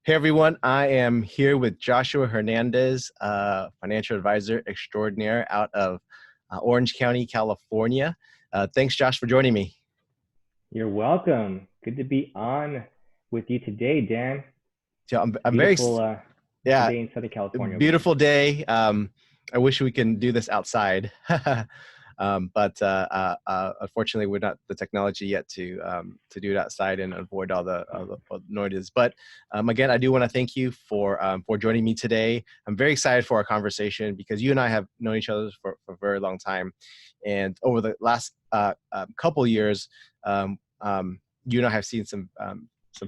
Hey everyone, I am here with Joshua Hernandez, financial advisor extraordinaire out of Orange County, California. Thanks, Josh, for joining me. You're welcome. Good to be on with you today, Dan. So It's a beautiful yeah, day in Southern California over here. beautiful day. I wish we can do this outside, but unfortunately, we're not the technology yet to do it outside and avoid all the noises. But again, I do want to thank you for joining me today. I'm very excited for our conversation because you and I have known each other for a very long time, and over the last couple years, you and I have seen some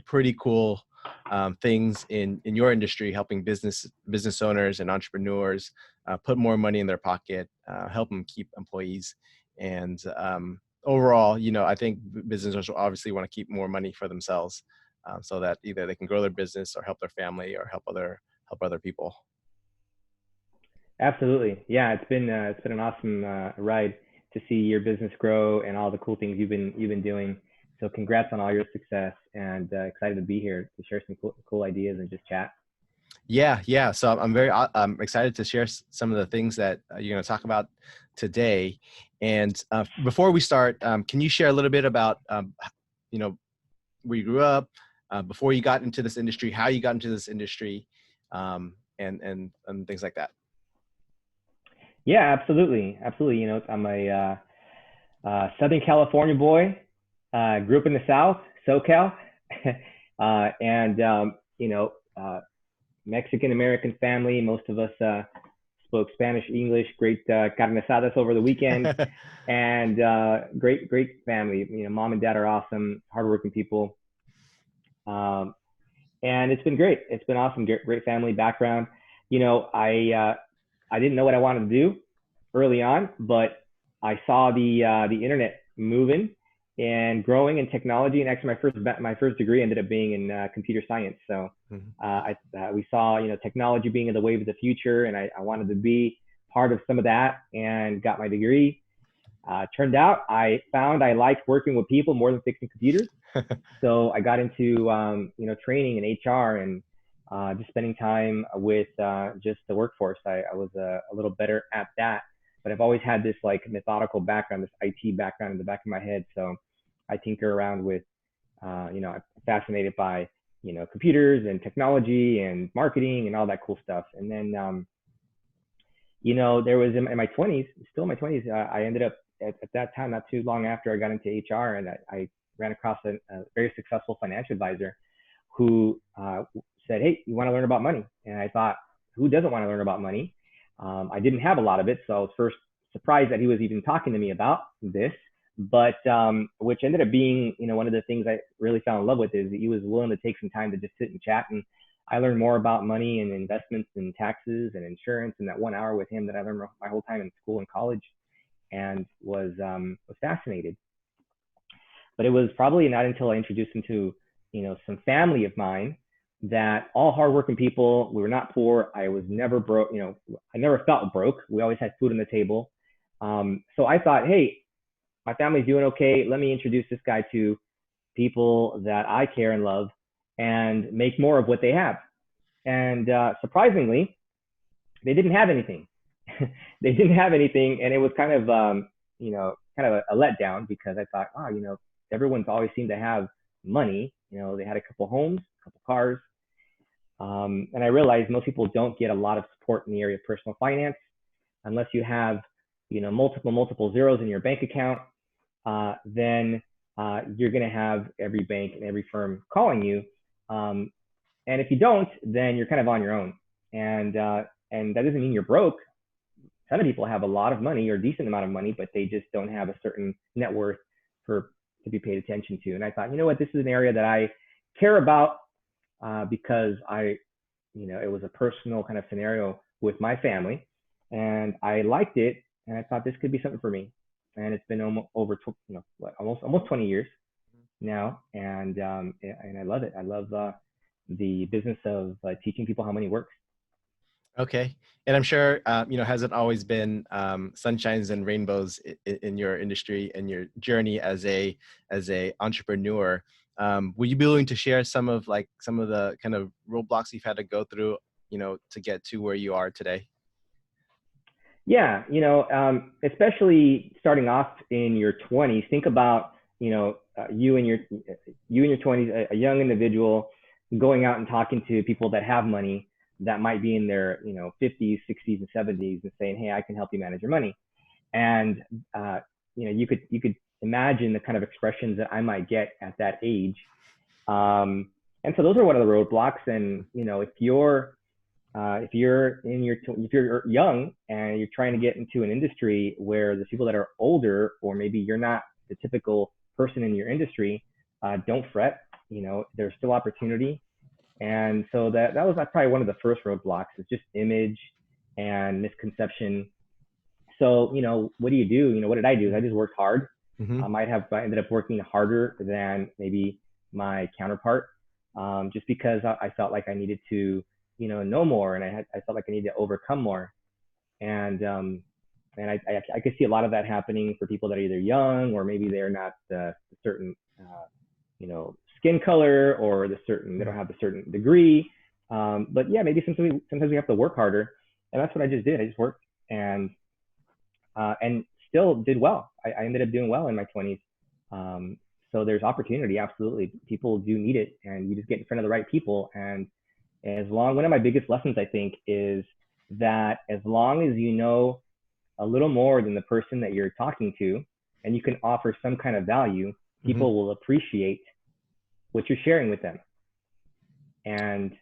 pretty cool things in your industry, helping business owners and entrepreneurs put more money in their pocket, help them keep employees, and overall, I think business owners will obviously want to keep more money for themselves, so that either they can grow their business or help their family or help other people. Absolutely. Yeah, it's been an awesome ride to see your business grow and all the cool things you've been doing. So congrats on all your success and excited to be here to share some cool ideas and just chat. Yeah. So I'm very excited to share some of the things that you're going to talk about today. And before we start, can you share a little bit about, where you grew up, before you got into this industry, how you got into this industry, and things like that? Yeah, absolutely. Absolutely. I'm a Southern California boy. Grew up in the South, SoCal, and Mexican American family. Most of us spoke Spanish, English. Great carne asadas over the weekend, and great family. Mom and dad are awesome, hardworking people, and it's been great. It's been awesome. Great family background. I didn't know what I wanted to do early on, but I saw the internet moving and growing in technology. And actually, my first degree ended up being in computer science. So we saw technology being the wave of the future, and I wanted to be part of some of that, and got my degree. Turned out I found I liked working with people more than fixing computers. So I got into training in HR and just spending time with just the workforce. I was a little better at that, but I've always had this like methodical background, this IT background in the back of my head. So I tinker around with, I'm fascinated by, computers and technology and marketing and all that cool stuff. And then, there was in my 20s, still in my 20s, I ended up at that time, not too long after I got into HR, and I ran across a very successful financial advisor who said, "Hey, you want to learn about money?" And I thought, who doesn't want to learn about money? I didn't have a lot of it, so I was first surprised that he was even talking to me about this. But which ended up being, one of the things I really fell in love with is that he was willing to take some time to just sit and chat. And I learned more about money and investments and taxes and insurance in that 1 hour with him that I learned my whole time in school and college, and was fascinated. But it was probably not until I introduced him to, some family of mine, that all hardworking people. We were not poor. I was never broke. I never felt broke. We always had food on the table. So I thought, hey, my family's doing okay. Let me introduce this guy to people that I care and love, and make more of what they have. And surprisingly, they didn't have anything. They didn't have anything, and it was kind of, kind of a letdown, because I thought, wow, everyone's always seemed to have money. They had a couple homes, a couple cars, and I realized most people don't get a lot of support in the area of personal finance unless you have, multiple zeros in your bank account. Then you're going to have every bank and every firm calling you. And if you don't, then you're kind of on your own. And that doesn't mean you're broke. Some people have a lot of money or a decent amount of money, but they just don't have a certain net worth to be paid attention to. And I thought, this is an area that I care about, because it was a personal kind of scenario with my family, and I liked it, and I thought this could be something for me. And it's been almost 20 years now, and I love it. I love the business of teaching people how money works. Okay. And I'm sure, hasn't always been sunshines and rainbows in your industry and your journey as a entrepreneur. Would you be willing to share some of the kind of roadblocks you've had to go through, to get to where you are today? Yeah, especially starting off in your 20s, think about, you in your 20s, a young individual going out and talking to people that have money that might be in their, 50s, 60s, and 70s and saying, "Hey, I can help you manage your money." And you could imagine the kind of expressions that I might get at that age. And so those are one of the roadblocks. And if you're young and you're trying to get into an industry where there's people that are older, or maybe you're not the typical person in your industry, don't fret. There's still opportunity. And so that's probably one of the first roadblocks, is just image and misconception. So what do you do? What did I do? I just worked hard. Mm-hmm. I ended up working harder than maybe my counterpart, just because I felt like I needed to know more, and I felt like I needed to overcome more. And I could see a lot of that happening for people that are either young, or maybe they're not the certain skin color, or they don't have a certain degree. But yeah, maybe sometimes we have to work harder, and that's what I just did. I just worked and still did well. I ended up doing well in my 20s. So there's opportunity, absolutely. People do need it, and you just get in front of the right people. And one of my biggest lessons, I think, is that as long as you know a little more than the person that you're talking to, and you can offer some kind of value, people will appreciate what you're sharing with them. And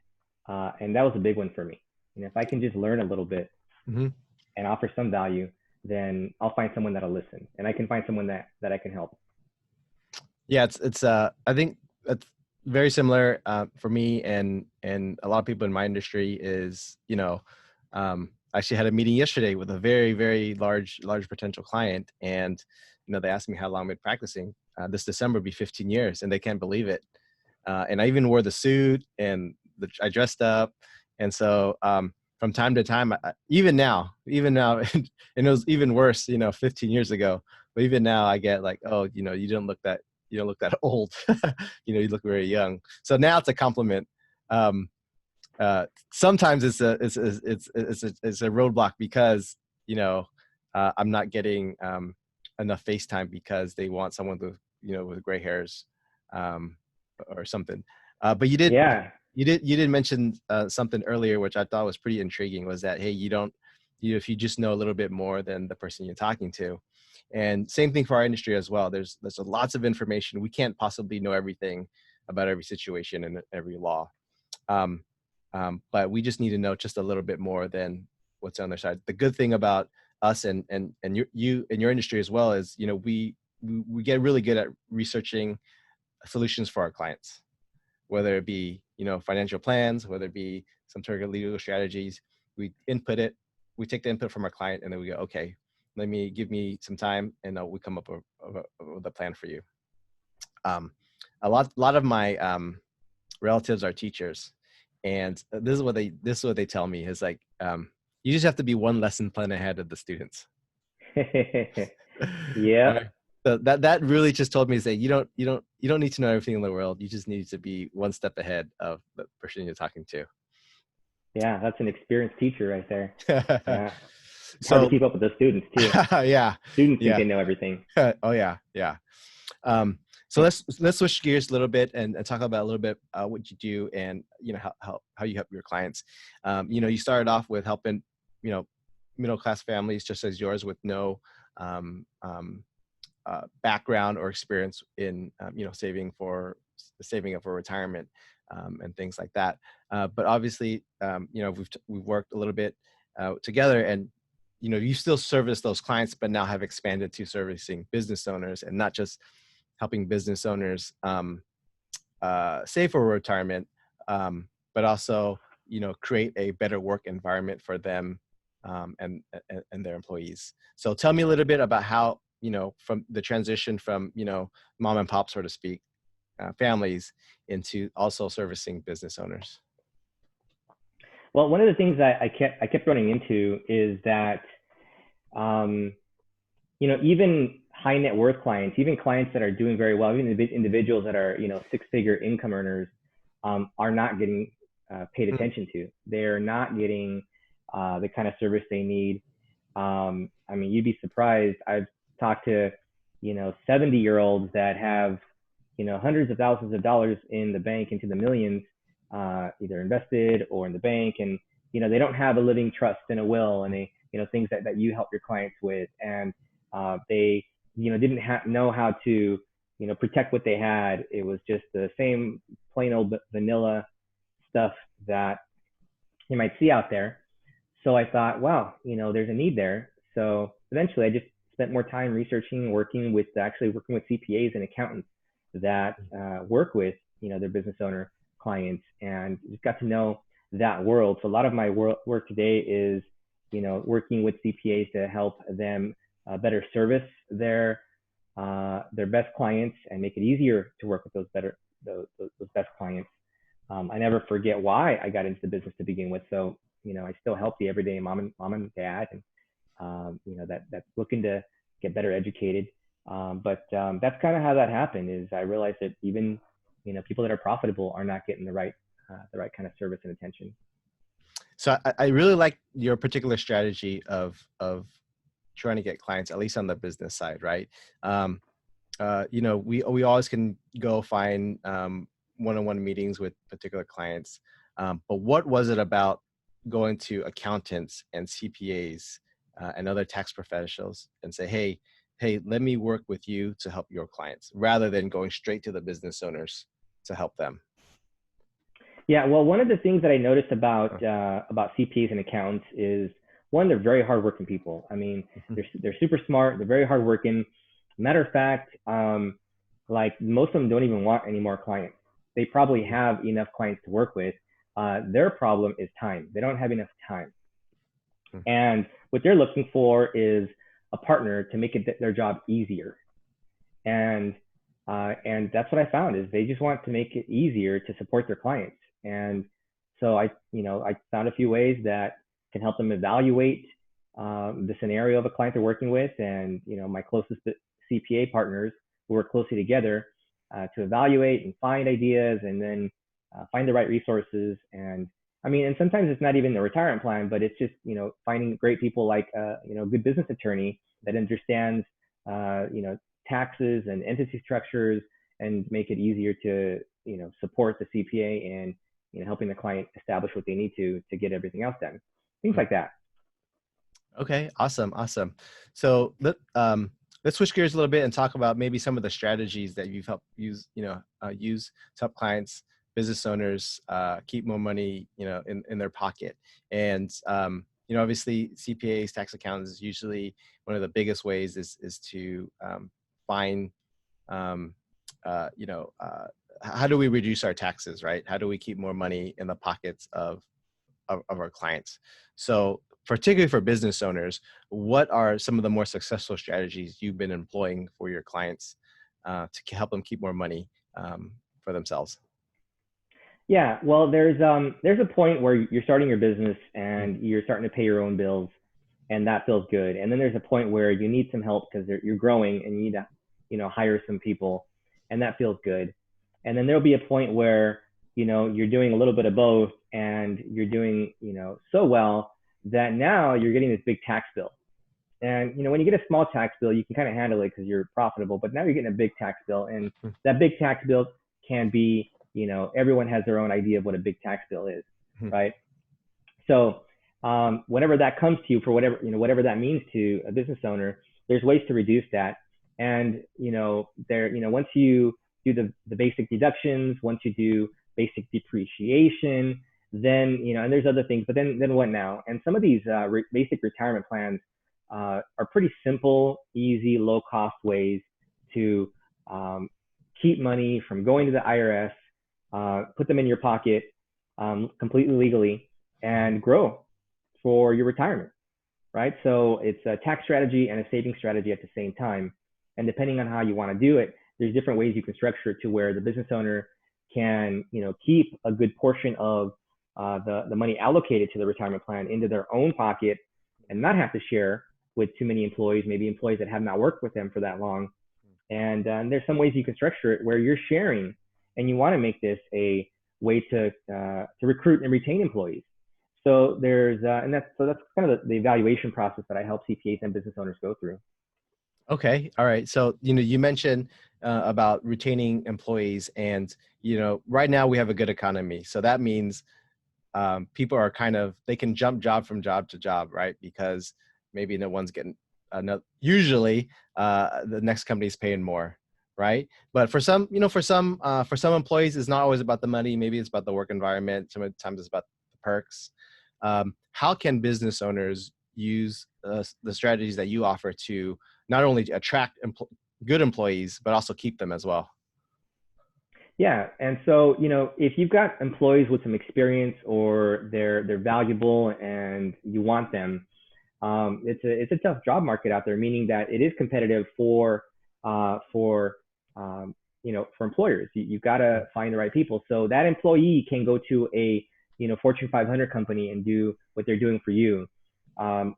that was a big one for me. If I can just learn a little bit and offer some value, then I'll find someone that'll listen, and I can find someone that I can help. Yeah, it's I think it's very similar for me and a lot of people in my industry. Is I actually had a meeting yesterday with a very, very large potential client, and they asked me how long I've been practicing. This December will be 15 years, and they can't believe it. And I even wore the suit, and I dressed up, and so from time to time, even now, and it was even worse, 15 years ago. But even now, I get like, "Oh, you don't look that old. You look very young." So now it's a compliment. Sometimes it's a roadblock because I'm not getting enough FaceTime because they want someone with with gray hairs or something. But you did Yeah. you did mention something earlier, which I thought was pretty intriguing, was that, hey, if you just know a little bit more than the person you're talking to. And same thing for our industry as well. There's lots of information. We can't possibly know everything about every situation and every law. But we just need to know just a little bit more than what's on their side. The good thing about us and you in your industry as well is, we get really good at researching solutions for our clients, whether it be, financial plans, whether it be some sort of legal strategies. We take the input from our client, and then we go, okay, give me some time, and we come up with a plan for you. A lot of my relatives are teachers, and this is what they tell me is like, you just have to be one lesson plan ahead of the students. Yeah. Right? So that really just told me is that you don't need to know everything in the world. You just need to be one step ahead of the person you're talking to. Yeah, that's an experienced teacher right there. Yeah. It's hard to So keep up with the students too. yeah. Students think they know everything. Oh yeah. So let's switch gears a little bit and talk about a little bit what you do, and how you help your clients. You started off with helping middle class families just as yours with no background or experience in saving up for retirement and things like that. But obviously, we've worked a little bit together, and you still service those clients, but now have expanded to servicing business owners, and not just helping business owners save for retirement, but also create a better work environment for them and their employees. So tell me a little bit about how from the transition from mom and pop, so to speak, families, into also servicing business owners. Well, one of the things that I kept running into is that even high net worth clients, even clients that are doing very well, even individuals that are, six-figure income earners, are not getting paid attention to. They're not getting the kind of service they need. I mean, you'd be surprised. I've talked to, 70-year-olds that have, hundreds of thousands of dollars in the bank, into the millions, either invested or in the bank. And, they don't have a living trust and a will, and they, things that you help your clients with. And they, didn't know how to, protect what they had. It was just the same plain old vanilla stuff that you might see out there. So I thought, wow, there's a need there. So eventually I just spent more time researching, working with CPAs and accountants that work with, their business owner clients, and just got to know that world. So a lot of my work today is, working with CPAs to help them better service their best clients and make it easier to work with those best clients. I never forget why I got into the business to begin with. So, I still help the everyday mom and dad, and, that's looking to get better educated. But that's kind of how that happened. Is I realized that even, people that are profitable are not getting the right kind of service and attention. So I really like your particular strategy of trying to get clients, at least on the business side, right? We always can go find one-on-one meetings with particular clients, but what was it about going to accountants and CPAs and other tax professionals and say, hey, let me work with you to help your clients, rather than going straight to the business owners to help them? Yeah, well, one of the things that I noticed about CPAs and accountants is, one, they're very hardworking people. I mean, they're super smart. They're very hardworking. Matter of fact, like most of them don't even want any more clients. They probably have enough clients to work with. Their problem is time. They don't have enough time. And what they're looking for is a partner to make their job easier. And that's what I found, is they just want to make it easier to support their clients. And so I found a few ways that can help them evaluate the scenario of a client they're working with. And, my closest CPA partners work closely together to evaluate and find ideas, and then find the right resources. And I mean, and sometimes it's not even the retirement plan, but it's just, finding great people like, a good business attorney that understands, taxes and entity structures, and make it easier to, support the CPA and, helping the client establish what they need to get everything else done. Things like that. Okay, awesome. So let's switch gears a little bit and talk about maybe some of the strategies that you've helped use to help clients, business owners, keep more money, in their pocket. And obviously CPAs, tax accountants, is usually one of the biggest ways is to find, how do we reduce our taxes, right? How do we keep more money in the pockets of our clients? So particularly for business owners, what are some of the more successful strategies you've been employing for your clients to help them keep more money for themselves? Yeah, well, there's a point where you're starting your business and you're starting to pay your own bills, and that feels good. And then there's a point where you need some help because you're growing and you need to, hire some people, and that feels good. And then there'll be a point where, you're doing a little bit of both, and you're doing, so well that now you're getting this big tax bill. And, when you get a small tax bill, you can kind of handle it because you're profitable, but now you're getting a big tax bill, and that big tax bill can be, everyone has their own idea of what a big tax bill is, right? So whenever that comes to you, for whatever that means to a business owner, there's ways to reduce that. And, once you do the basic deductions, once you do basic depreciation, then, and there's other things, but then what now? And some of these basic retirement plans are pretty simple, easy, low cost ways to keep money from going to the IRS, put them in your pocket completely legally, and grow for your retirement, right? So it's a tax strategy and a saving strategy at the same time. And depending on how you want to do it, there's different ways you can structure it to where the business owner can, keep a good portion of the money allocated to the retirement plan into their own pocket and not have to share with too many employees, maybe employees that have not worked with them for that long. And there's some ways you can structure it where you're sharing, and you want to make this a way to recruit and retain employees. So there's and that's kind of the evaluation process that I help CPAs and business owners go through. Okay. All right. So, you mentioned about retaining employees, and, right now we have a good economy. So that means people are they can jump job from job to job, right? Because maybe no one's getting enough. Usually, the next company is paying more, right? But for some employees, it's not always about the money. Maybe it's about the work environment. Sometimes it's about the perks. How can business owners use the strategies that you offer to not only attract good employees, but also keep them as well? Yeah, and so if you've got employees with some experience, or they're valuable and you want them, it's a tough job market out there. Meaning that it is competitive for employers. You've got to find the right people. So that employee can go to a Fortune 500 company and do what they're doing for you,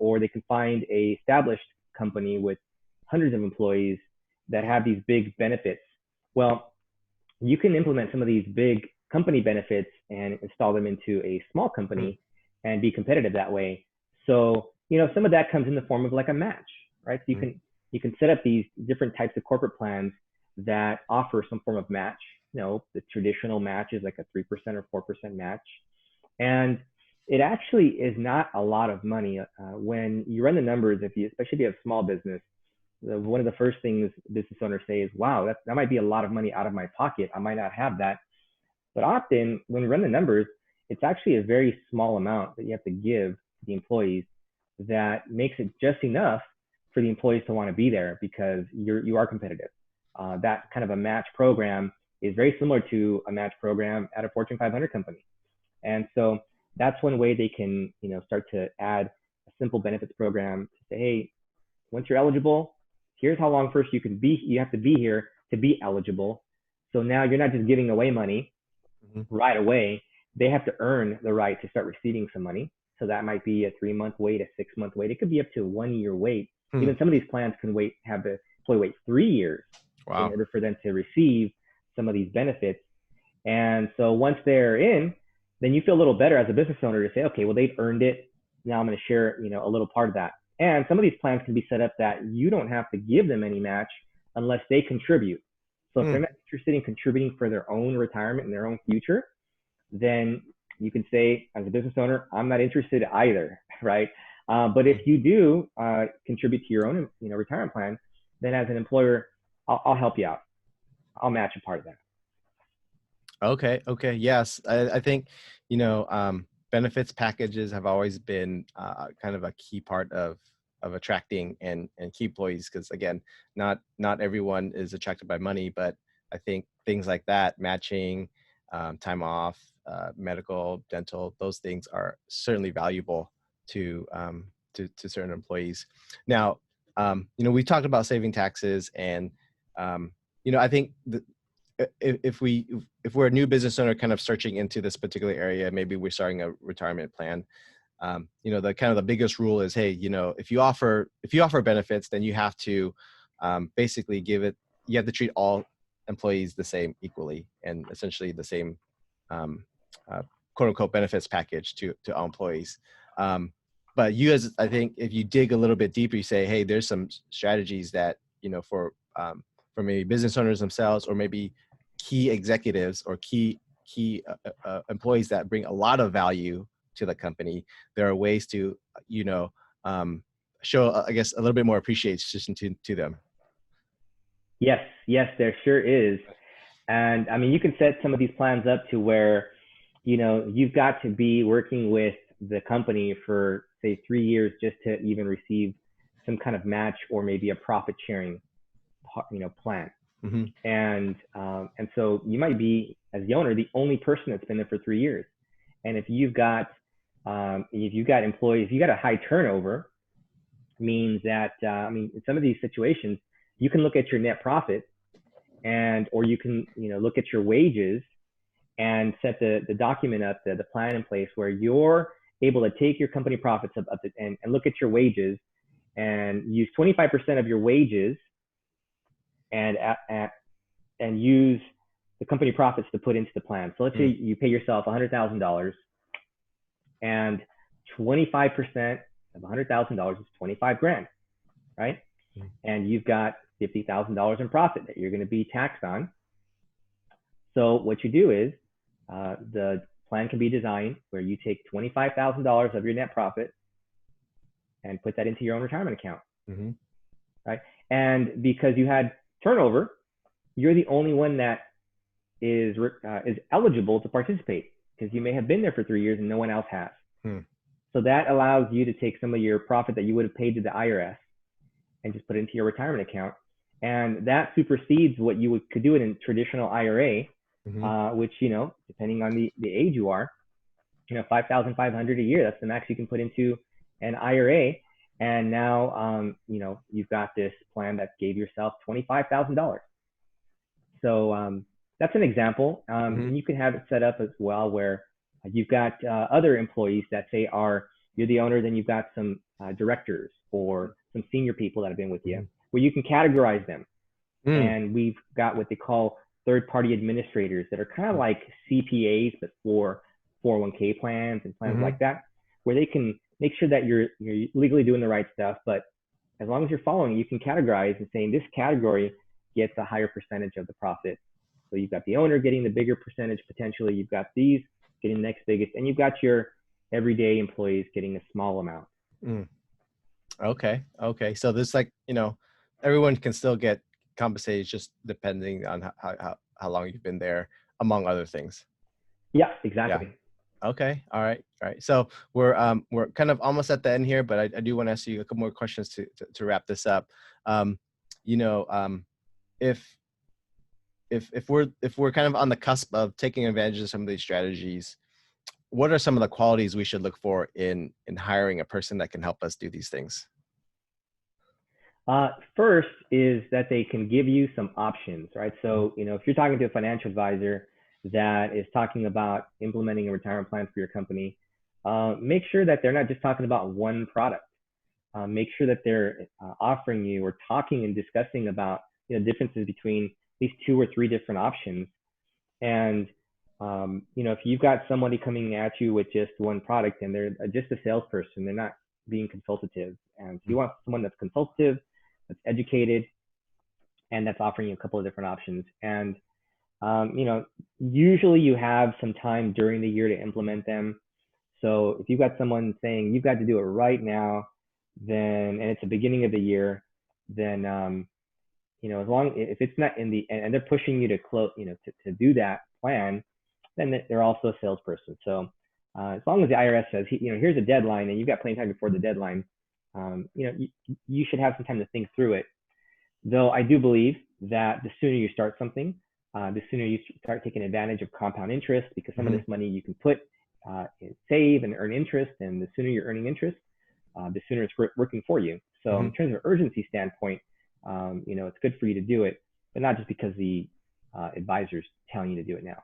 or they can find a established company with hundreds of employees that have these big benefits. Well, you can implement some of these big company benefits and install them into a small company and be competitive that way. So, some of that comes in the form of like a match, right? So you can set up these different types of corporate plans that offer some form of match. The traditional match is like a 3% or 4% match. And it actually is not a lot of money. When you run the numbers, especially if you have small business, one of the first things business owners say is, wow, that might be a lot of money out of my pocket. I might not have that. But often when we run the numbers, it's actually a very small amount that you have to give the employees that makes it just enough for the employees to want to be there, because you are competitive. That kind of a match program is very similar to a match program at a Fortune 500 company. And so that's one way they can, start to add a simple benefits program to say, hey, once you're eligible, here's how long first you have to be here to be eligible. So now you're not just giving away money right away. They have to earn the right to start receiving some money. So that might be a 3-month wait, a 6-month wait. It could be up to a 1-year wait. Even some of these plans can have the employee wait 3 years in order for them to receive some of these benefits. And so once they're in, then you feel a little better as a business owner to say, okay, well, they've earned it. Now I'm going to share, a little part of that. And some of these plans can be set up that you don't have to give them any match unless they contribute. So if they're not interested in contributing for their own retirement and their own future, then you can say, as a business owner, I'm not interested either, right? But if you do contribute to your own, retirement plan, then as an employer, I'll help you out. I'll match a part of that. Okay. Yes. I think, benefits packages have always been kind of a key part of attracting and key employees. Because again, not everyone is attracted by money, but I think things like that, matching, time off, medical, dental, those things are certainly valuable to certain employees. Now, we talked about saving taxes, and I think if we're a new business owner kind of searching into this particular area, maybe we're starting a retirement plan, the kind of the biggest rule is, hey, if you offer benefits, then you have to basically you have to treat all employees the same equally, and essentially the same quote unquote benefits package to all employees. But I think if you dig a little bit deeper, you say, hey, there's some strategies that, for maybe business owners themselves, or maybe key executives or key employees that bring a lot of value to the company. There are ways to, show, I guess, a little bit more appreciation to them. Yes, there sure is. And I mean, you can set some of these plans up to where, you've got to be working with the company for, say, 3 years just to even receive some kind of match, or maybe a profit sharing, plan. And so you might be, as the owner, the only person that's been there for 3 years. And if you've got employees, if you got a high turnover, means that, in some of these situations, you can look at your net profit, or you can, look at your wages and set the document up, the plan in place where you're able to take your company profits up and look at your wages and use 25% of your wages and use the company profits to put into the plan. So let's say you pay yourself $100,000, and 25% of $100,000 is 25 grand, right? And you've got $50,000 in profit that you're going to be taxed on. So what you do is the plan can be designed where you take $25,000 of your net profit and put that into your own retirement account, right? And because you had turnover, you're the only one that is eligible to participate, because you may have been there for 3 years and no one else has. So that allows you to take some of your profit that you would have paid to the IRS and just put it into your retirement account. And that supersedes what you could do in a traditional IRA, which, you know, depending on the age you are, you know, $5,500 a year, that's the max you can put into an IRA. And now, you know, you've got this plan that gave yourself $25,000. So that's an example. And you can have it set up as well where you've got other employees that say you're the owner, then you've got some directors or some senior people that have been with you, where you can categorize them. And we've got what they call third-party administrators that are kind of like CPAs, but for 401k plans and plans like that, where they can make sure that you're legally doing the right stuff. But as long as you're following, you can categorize and saying this category gets a higher percentage of the profit. So you've got the owner getting the bigger percentage potentially. You've got these getting the next biggest, and you've got your everyday employees getting a small amount. Okay. So there's like, you know, everyone can still get compensated just depending on how long you've been there, among other things. Yeah, exactly. Yeah. Okay. All right. So we're kind of almost at the end here, but I do want to ask you a couple more questions to wrap this up. You know, if we're kind of on the cusp of taking advantage of some of these strategies, what are some of the qualities we should look for in hiring a person that can help us do these things? First is that they can give you some options, right? So, you know, if you're talking to a financial advisor that is talking about implementing a retirement plan for your company, make sure that they're not just talking about one product. Make sure that they're offering you or talking and discussing about, you know, differences between at least 2 or 3 different options. And, you know, if you've got somebody coming at you with just one product and they're just a salesperson, they're not being consultative. And so you want someone that's consultative, that's educated, and that's offering you a couple of different options. And, you know, usually you have some time during the year to implement them. So if you've got someone saying you've got to do it right now, and it's the beginning of the year, then, you know, if it's not in and they're pushing you to close, you know, to do that plan, then they're also a salesperson. So as long as the IRS says, you know, here's a deadline and you've got plenty of time before the deadline, you know, you should have some time to think through it. Though I do believe that the sooner you start something, the sooner you start taking advantage of compound interest, because some of this money you can put save and earn interest, and the sooner you're earning interest, the sooner it's working for you. So in terms of urgency standpoint, you know, it's good for you to do it, but not just because the advisor's telling you to do it now.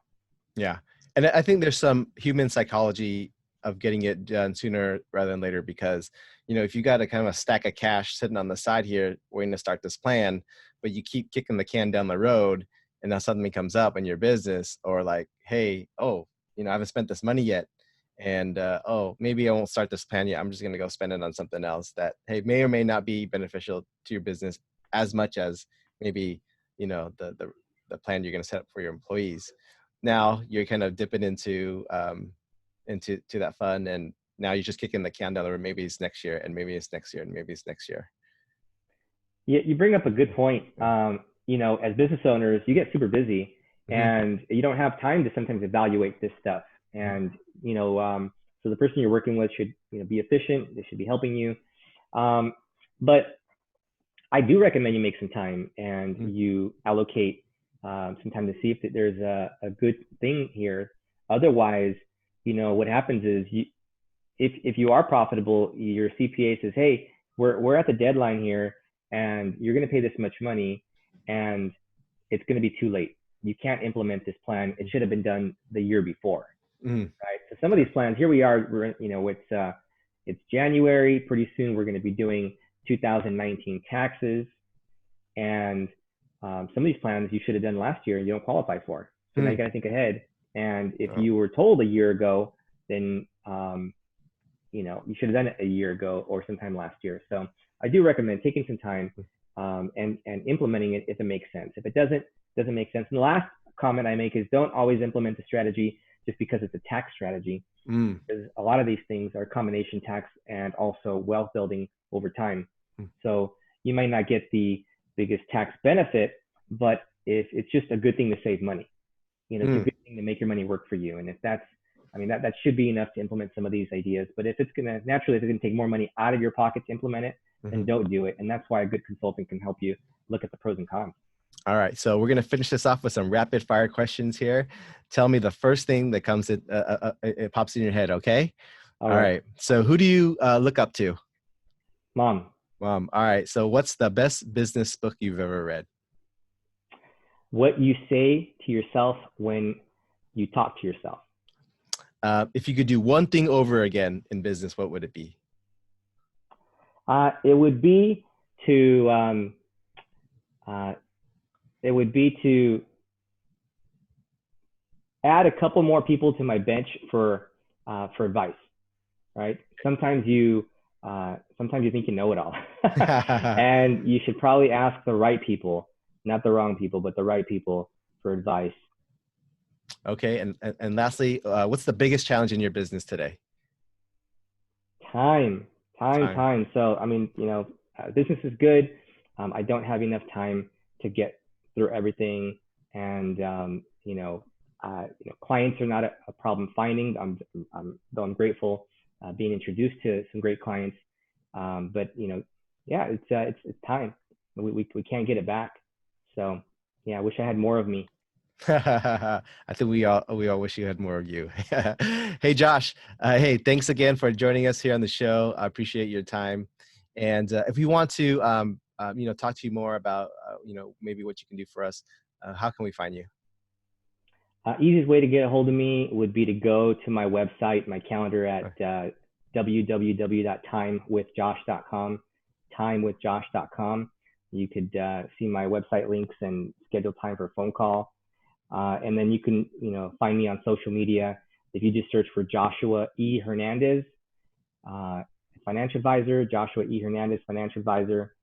Yeah. And I think there's some human psychology of getting it done sooner rather than later, because, you know, if you got a kind of a stack of cash sitting on the side here waiting to start this plan, but you keep kicking the can down the road, and now something comes up in your business, or like, hey, oh, you know, I haven't spent this money yet, and oh, maybe I won't start this plan yet. I'm just going to go spend it on something else that, hey, may or may not be beneficial to your business as much as maybe, you know, the plan you're going to set up for your employees. Now you're kind of dipping into that fund, and now you're just kicking the can down the road. Maybe it's next year, and maybe it's next year, and maybe it's next year. Yeah, you bring up a good point. You know, as business owners, you get super busy, and you don't have time to sometimes evaluate this stuff. And, you know, so the person you're working with should, you know, be efficient. They should be helping you. But I do recommend you make some time and you allocate some time to see if there's a good thing here. Otherwise, you know, what happens is if you are profitable, your CPA says, hey, we're at the deadline here and you're going to pay this much money, and it's going to be too late. You can't implement this plan. It should have been done the year before. Right? So some of these plans, here we are, you know, it's January. Pretty soon we're going to be doing 2019 taxes, and some of these plans you should have done last year and you don't qualify for. So now you got to think ahead. And if you were told a year ago, then you should have done it a year ago or sometime last year. So I do recommend taking some time and implementing it if it makes sense. If it doesn't make sense. And the last comment I make is don't always implement the strategy just because it's a tax strategy. Because a lot of these things are combination tax and also wealth building over time. So you might not get the biggest tax benefit, but if it's just a good thing to save money, it's a good thing to make your money work for you. And if that should be enough to implement some of these ideas. But if it's gonna take more money out of your pocket to implement it, then don't do it. And that's why a good consultant can help you look at the pros and cons. All right, so we're going to finish this off with some rapid fire questions here. Tell me the first thing that comes it pops in your head, okay? All right. So who do you look up to? Mom. All right. So what's the best business book you've ever read? What you say to yourself when you talk to yourself. If you could do one thing over again in business, what would it be? It would be to add a couple more people to my bench for advice, right? Sometimes you think you know it all, and you should probably ask the right people, not the wrong people, but the right people for advice. Okay, and lastly, what's the biggest challenge in your business today? Time. So business is good. I don't have enough time to get through everything, and clients are not a problem finding. Though I'm grateful being introduced to some great clients, but it's time. We can't get it back. So I wish I had more of me. I think we all wish you had more of you. Hey, Josh. Hey, thanks again for joining us here on the show. I appreciate your time. And if we want to, talk to you more about, maybe what you can do for us, how can we find you? Easiest way to get a hold of me would be to go to my website, my calendar at www.timewithjosh.com. Timewithjosh.com. You could see my website links and schedule time for a phone call. And then you can, find me on social media. If you just search for Joshua E. Hernandez, financial advisor, Joshua E. Hernandez, financial advisor.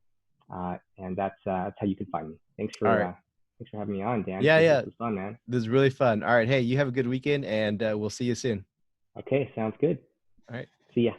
And that's how you can find me. Thanks for having me on, Dan. Yeah. This was fun, man. This is really fun. All right. Hey, you have a good weekend, and we'll see you soon. Okay. Sounds good. All right. See ya.